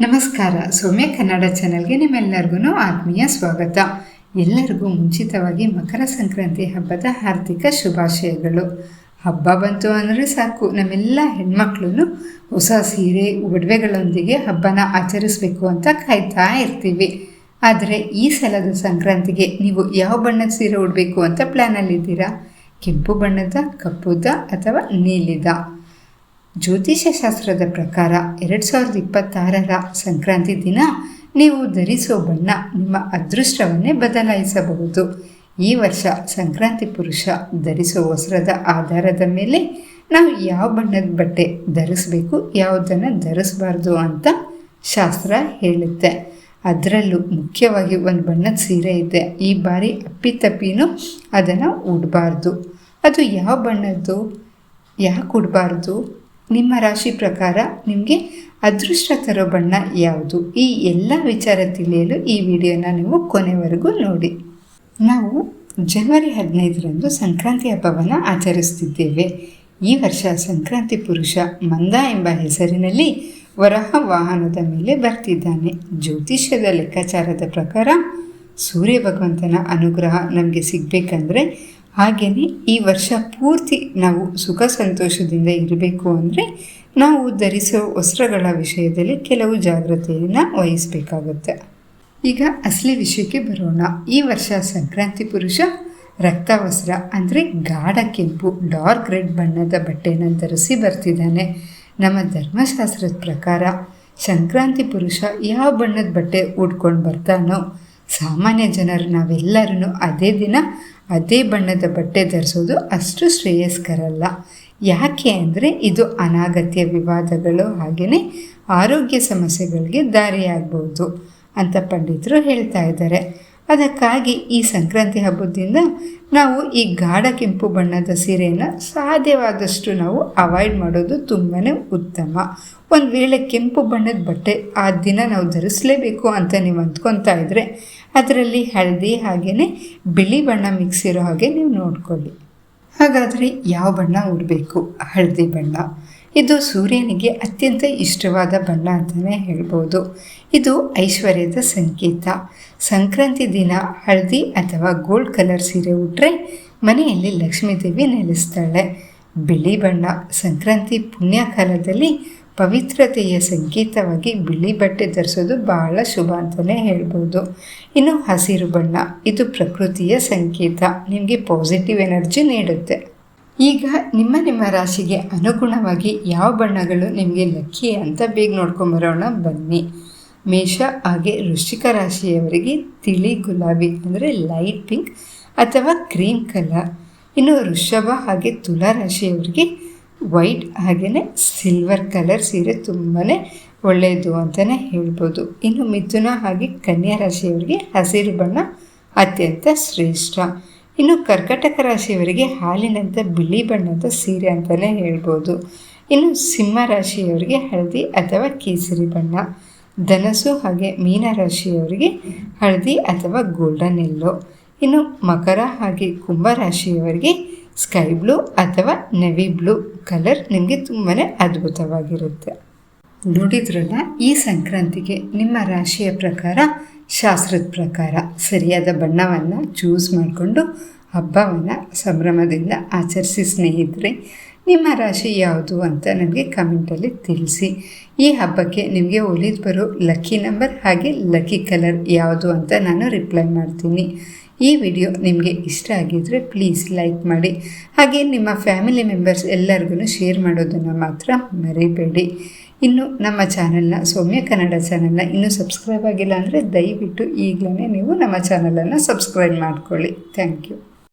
ನಮಸ್ಕಾರ. ಸೌಮ್ಯ ಕನ್ನಡ ಚಾನೆಲ್ಗೆ ನಿಮ್ಮೆಲ್ಲರಿಗೂ ಆತ್ಮೀಯ ಸ್ವಾಗತ. ಎಲ್ಲರಿಗೂ ಮುಂಚಿತವಾಗಿ ಮಕರ ಸಂಕ್ರಾಂತಿ ಹಬ್ಬದ ಹಾರ್ದಿಕ ಶುಭಾಶಯಗಳು. ಹಬ್ಬ ಬಂತು ಅಂದರೆ ಸಾಕು, ನಮ್ಮೆಲ್ಲ ಹೆಣ್ಮಕ್ಳು ಹೊಸ ಸೀರೆ ಒಡವೆಗಳೊಂದಿಗೆ ಹಬ್ಬನ ಆಚರಿಸಬೇಕು ಅಂತ ಕಾಯ್ತಾ ಇರ್ತೀವಿ. ಆದರೆ ಈ ಸಲದ ಸಂಕ್ರಾಂತಿಗೆ ನೀವು ಯಾವ ಬಣ್ಣದ ಸೀರೆ ಉಡಬೇಕು ಅಂತ ಪ್ಲ್ಯಾನಲ್ಲಿದ್ದೀರಾ? ಕೆಂಪು ಬಣ್ಣದ, ಕಪ್ಪುದ ಅಥವಾ ನೀಲಿದ? ಜ್ಯೋತಿಷ್ಯ ಶಾಸ್ತ್ರದ ಪ್ರಕಾರ 2026ರ ಸಂಕ್ರಾಂತಿ ದಿನ ನೀವು ಧರಿಸೋ ಬಣ್ಣ ನಿಮ್ಮ ಅದೃಷ್ಟವನ್ನೇ ಬದಲಾಯಿಸಬಹುದು. ಈ ವರ್ಷ ಸಂಕ್ರಾಂತಿ ಪುರುಷ ಧರಿಸೋ ವಸ್ತ್ರದ ಆಧಾರದ ಮೇಲೆ ನಾವು ಯಾವ ಬಣ್ಣದ ಬಟ್ಟೆ ಧರಿಸಬೇಕು, ಯಾವುದನ್ನು ಧರಿಸಬಾರ್ದು ಅಂತ ಶಾಸ್ತ್ರ ಹೇಳುತ್ತೆ. ಅದರಲ್ಲೂ ಮುಖ್ಯವಾಗಿ ಒಂದು ಬಣ್ಣದ ಸೀರೆ ಇದೆ. ಈ ಬಾರಿ ಅಪ್ಪಿತಪ್ಪಿನೂ ಅದನ್ನು ಉಡಬಾರ್ದು. ಅದು ಯಾವ ಬಣ್ಣದ್ದು, ಯಾಕೆ ಉಡಬಾರ್ದು? ನಿಮ್ಮ ರಾಶಿ ಪ್ರಕಾರ ನಿಮಗೆ ಅದೃಷ್ಟ ತರೋ ಬಣ್ಣ ಯಾವುದು? ಈ ಎಲ್ಲ ವಿಚಾರ ತಿಳಿಯಲು ಈ ವಿಡಿಯೋನ ನೀವು ಕೊನೆವರೆಗೂ ನೋಡಿ. ನಾವು ಜನವರಿ 15ರಂದು ಸಂಕ್ರಾಂತಿ ಹಬ್ಬವನ್ನು ಆಚರಿಸುತ್ತಿದ್ದೇವೆ. ಈ ವರ್ಷ ಸಂಕ್ರಾಂತಿ ಪುರುಷ ಮಂದ ಎಂಬ ಹೆಸರಿನಲ್ಲಿ ವರಾಹ ವಾಹನದ ಮೇಲೆ ಬರ್ತಿದ್ದಾನೆ. ಜ್ಯೋತಿಷ್ಯದ ಲೆಕ್ಕಾಚಾರದ ಪ್ರಕಾರ ಸೂರ್ಯ ಭಗವಂತನ ಅನುಗ್ರಹ ನಮಗೆ ಸಿಗಬೇಕಂದ್ರೆ, ಹಾಗೆಯೇ ಈ ವರ್ಷ ಪೂರ್ತಿ ನಾವು ಸುಖ ಸಂತೋಷದಿಂದ ಇರಬೇಕು ಅಂದರೆ ನಾವು ಧರಿಸೋ ವಸ್ತ್ರಗಳ ವಿಷಯದಲ್ಲಿ ಕೆಲವು ಜಾಗ್ರತೆಯನ್ನು ವಹಿಸಬೇಕಾಗುತ್ತೆ. ಈಗ ಅಸಲಿ ವಿಷಯಕ್ಕೆ ಬರೋಣ. ಈ ವರ್ಷ ಸಂಕ್ರಾಂತಿ ಪುರುಷ ರಕ್ತ ವಸ್ತ್ರ ಅಂದರೆ ಗಾಢ ಕೆಂಪು, ಡಾರ್ಕ್ ರೆಡ್ ಬಣ್ಣದ ಬಟ್ಟೆಯನ್ನು ಧರಿಸಿ ಬರ್ತಿದ್ದಾನೆ. ನಮ್ಮ ಧರ್ಮಶಾಸ್ತ್ರದ ಪ್ರಕಾರ ಸಂಕ್ರಾಂತಿ ಪುರುಷ ಯಾವ ಬಣ್ಣದ ಬಟ್ಟೆ ಉಟ್ಕೊಂಡು ಬರ್ತಾನೋ, ಸಾಮಾನ್ಯ ಜನರು ನಾವೆಲ್ಲರೂ ಅದೇ ದಿನ ಅದೇ ಬಣ್ಣದ ಬಟ್ಟೆ ಧರಿಸೋದು ಅಷ್ಟು ಶ್ರೇಯಸ್ಕರಲ್ಲ. ಯಾಕೆ ಅಂದರೆ ಇದು ಅನಾಗತ್ಯ ವಿವಾದಗಳು ಹಾಗೆಯೇ ಆರೋಗ್ಯ ಸಮಸ್ಯೆಗಳಿಗೆ ದಾರಿಯಾಗಬಹುದು ಅಂತ ಪಂಡಿತರು ಹೇಳ್ತಾ ಇದ್ದಾರೆ. ಅದಕ್ಕಾಗಿ ಈ ಸಂಕ್ರಾಂತಿ ಹಬ್ಬದಿಂದ ನಾವು ಈ ಗಾಢ ಕೆಂಪು ಬಣ್ಣದ ಸೀರೆಯನ್ನು ಸಾಧ್ಯವಾದಷ್ಟು ನಾವು ಅವಾಯ್ಡ್ ಮಾಡೋದು ತುಂಬಾ ಉತ್ತಮ. ಒಂದು ವೇಳೆ ಕೆಂಪು ಬಣ್ಣದ ಬಟ್ಟೆ ಆ ದಿನ ನಾವು ಧರಿಸಲೇಬೇಕು ಅಂತ ನೀವು ಅಂದ್ಕೊತಾ ಇದ್ದರೆ ಅದರಲ್ಲಿ ಹಳದಿ ಹಾಗೆಯೇ ಬಿಳಿ ಬಣ್ಣ ಮಿಕ್ಸ್ ಇರೋ ಹಾಗೆ ನೀವು ನೋಡ್ಕೊಳ್ಳಿ. ಹಾಗಾದರೆ ಯಾವ ಬಣ್ಣ ಉಡಬೇಕು? ಹಳದಿ ಬಣ್ಣ. ಇದು ಸೂರ್ಯನಿಗೆ ಅತ್ಯಂತ ಇಷ್ಟವಾದ ಬಣ್ಣ ಅಂತಲೇ ಹೇಳ್ಬೋದು. ಇದು ಐಶ್ವರ್ಯದ ಸಂಕೇತ. ಸಂಕ್ರಾಂತಿ ದಿನ ಹಳದಿ ಅಥವಾ ಗೋಲ್ಡ್ ಕಲರ್ ಸೀರೆ ಉಟ್ಟರೆ ಮನೆಯಲ್ಲಿ ಲಕ್ಷ್ಮೀದೇವಿ ನೆಲೆಸ್ತಾಳೆ. ಬಿಳಿ ಬಣ್ಣ ಸಂಕ್ರಾಂತಿ ಪುಣ್ಯಕಾಲದಲ್ಲಿ ಪವಿತ್ರತೆಯ ಸಂಕೇತವಾಗಿ ಬಿಳಿ ಬಟ್ಟೆ ಧರಿಸೋದು ಬಹಳ ಶುಭ ಅಂತಲೇ ಹೇಳ್ಬೋದು. ಇನ್ನು ಹಸಿರು ಬಣ್ಣ, ಇದು ಪ್ರಕೃತಿಯ ಸಂಕೇತ, ನಿಮಗೆ ಪಾಸಿಟಿವ್ ಎನರ್ಜಿ ನೀಡುತ್ತೆ. ಈಗ ನಿಮ್ಮ ರಾಶಿಗೆ ಅನುಗುಣವಾಗಿ ಯಾವ ಬಣ್ಣಗಳು ನಿಮಗೆ ಲಕ್ಕಿ ಅಂತ ಬೇಗ ನೋಡ್ಕೊಂಬರೋಣ ಬನ್ನಿ. ಮೇಷ ಹಾಗೆ ವೃಶ್ಚಿಕ ರಾಶಿಯವರಿಗೆ ತಿಳಿ ಗುಲಾಬಿ ಅಂದರೆ ಲೈಟ್ ಪಿಂಕ್ ಅಥವಾ ಕ್ರೀಮ್ ಕಲರ್. ಇನ್ನು ವೃಷಭ ಹಾಗೆ ತುಲಾ ರಾಶಿಯವರಿಗೆ ವೈಟ್ ಹಾಗೆಯೇ ಸಿಲ್ವರ್ ಕಲರ್ ಸೀರೆ ತುಂಬಾ ಒಳ್ಳೆಯದು ಅಂತಲೇ ಹೇಳ್ಬೋದು. ಇನ್ನು ಮಿಥುನ ಹಾಗೆ ಕನ್ಯಾ ರಾಶಿಯವರಿಗೆ ಹಸಿರು ಬಣ್ಣ ಅತ್ಯಂತ ಶ್ರೇಷ್ಠ. ಇನ್ನು ಕರ್ಕಾಟಕ ರಾಶಿಯವರಿಗೆ ಹಾಲಿನಂಥ ಬಿಳಿ ಬಣ್ಣದ ಸೀರೆ ಅಂತಲೇ ಹೇಳ್ಬೋದು. ಇನ್ನು ಸಿಂಹ ರಾಶಿಯವರಿಗೆ ಹಳದಿ ಅಥವಾ ಕೇಸರಿ ಬಣ್ಣ. ಧನಸ್ಸು ಹಾಗೆ ಮೀನ ರಾಶಿಯವರಿಗೆ ಹಳದಿ ಅಥವಾ ಗೋಲ್ಡನ್ ಎಲ್ಲೋ. ಇನ್ನು ಮಕರ ಹಾಗೆ ಕುಂಭ ರಾಶಿಯವರಿಗೆ ಸ್ಕೈ ಬ್ಲೂ ಅಥವಾ ನೆವಿ ಬ್ಲೂ ಕಲರ್ ನಿಮಗೆ ತುಂಬಾ ಅದ್ಭುತವಾಗಿರುತ್ತೆ. ನೋಡಿದ್ರಲ್ಲ, ಈ ಸಂಕ್ರಾಂತಿಗೆ ನಿಮ್ಮ ರಾಶಿಯ ಪ್ರಕಾರ, ಶಾಸ್ತ್ರದ ಪ್ರಕಾರ ಸರಿಯಾದ ಬಣ್ಣವನ್ನು ಚೂಸ್ ಮಾಡಿಕೊಂಡು ಹಬ್ಬವನ್ನು ಸಂಭ್ರಮದಿಂದ ಆಚರಿಸಿ ಸ್ನೇಹಿತರೆ. ನಿಮ್ಮ ರಾಶಿ ಯಾವುದು ಅಂತ ನನಗೆ ಕಮೆಂಟಲ್ಲಿ ತಿಳಿಸಿ. ಈ ಹಬ್ಬಕ್ಕೆ ನಿಮಗೆ ಒಲಿದು ಬರೋ ಲಕ್ಕಿ ನಂಬರ್ ಹಾಗೆ ಲಕ್ಕಿ ಕಲರ್ ಯಾವುದು ಅಂತ ನಾನು ರಿಪ್ಲೈ ಮಾಡ್ತೀನಿ. ಈ ವಿಡಿಯೋ ನಿಮಗೆ ಇಷ್ಟ ಆಗಿದ್ದರೆ ಪ್ಲೀಸ್ ಲೈಕ್ ಮಾಡಿ, ಹಾಗೆ ನಿಮ್ಮ ಫ್ಯಾಮಿಲಿ ಮೆಂಬರ್ಸ್ ಎಲ್ಲರಿಗೂ ಶೇರ್ ಮಾಡೋದನ್ನು ಮಾತ್ರ ಮರಿಬೇಡಿ. ಇನ್ನು ನಮ್ಮ ಚಾನಲ್ನ, ಸೌಮ್ಯ ಕನ್ನಡ ಚಾನಲ್ನ ಇನ್ನೂ ಸಬ್ಸ್ಕ್ರೈಬ್ ಆಗಿಲ್ಲ ಅಂದರೆ ದಯವಿಟ್ಟು ಈಗಲೇ ನೀವು ನಮ್ಮ ಚಾನಲನ್ನು ಸಬ್ಸ್ಕ್ರೈಬ್ ಮಾಡ್ಕೊಳ್ಳಿ. Thank you.